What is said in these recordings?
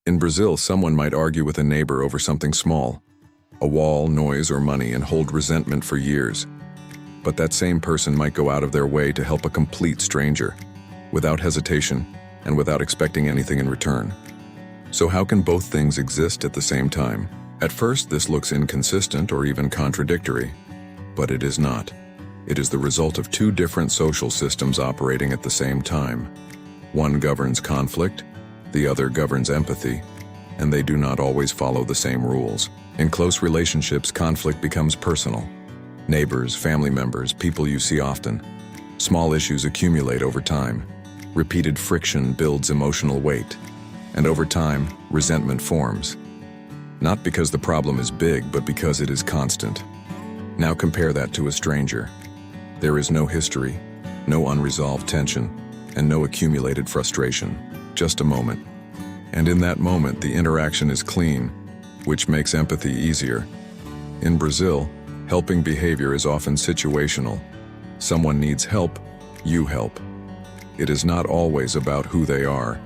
In Brazil, someone might argue with a neighbor over something small, a wall, noise, or money, and hold resentment for years. But that same person might go out of their way to help a complete stranger, without hesitation and without expecting anything in return. So how can both things exist at the same time? At first, this looks inconsistent or even contradictory, but it is not. It is the result of two different social systems operating at the same time. One governs conflict, the other governs empathy, and they do not always follow the same rules. In close relationships, conflict becomes personal. Neighbors, family members, people you see often. Small issues accumulate over time. Repeated friction builds emotional weight, and over time, resentment forms. Not because the problem is big, but because it is constant. Now compare that to a stranger. There is no history, no unresolved tension, and no accumulated frustration. Just a moment. And in that moment, the interaction is clean, which makes empathy easier. In Brazil, helping behavior is often situational. Someone needs help, you help. It is not always about who they are.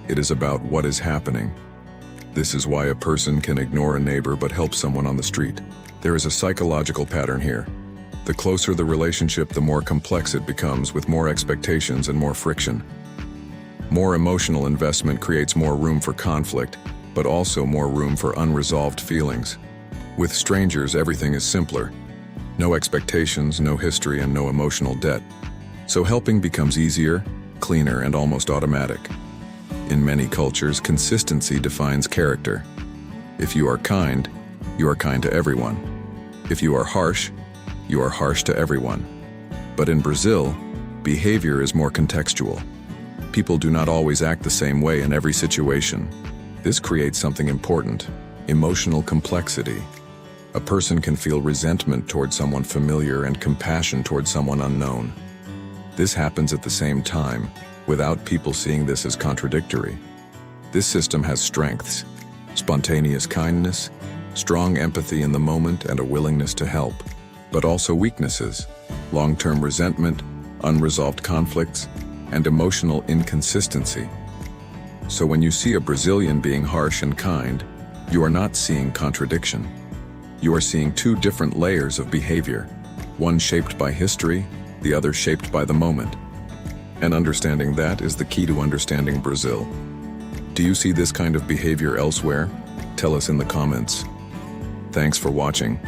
It is about what is happening. This is why a person can ignore a neighbor but help someone on the street. There is a psychological pattern here. The closer the relationship, the more complex it becomes, with more expectations and more friction. More emotional investment creates more room for conflict, but also more room for unresolved feelings. With strangers, everything is simpler. No expectations, no history, and no emotional debt. So helping becomes easier, cleaner, and almost automatic. In many cultures, consistency defines character. If you are kind to everyone. If you are harsh to everyone. But in Brazil, behavior is more contextual. People do not always act the same way in every situation. This creates something important: emotional complexity. A person can feel resentment toward someone familiar and compassion toward someone unknown. This happens at the same time, without people seeing this as contradictory. This system has strengths: spontaneous kindness, strong empathy in the moment, and a willingness to help. But also weaknesses: long-term resentment, unresolved conflicts, and emotional inconsistency. So when you see a Brazilian being harsh and kind, you are not seeing contradiction. You are seeing two different layers of behavior, one shaped by history, the other shaped by the moment. And understanding that is the key to understanding Brazil. Do you see this kind of behavior elsewhere? Tell us in the comments. Thanks for watching.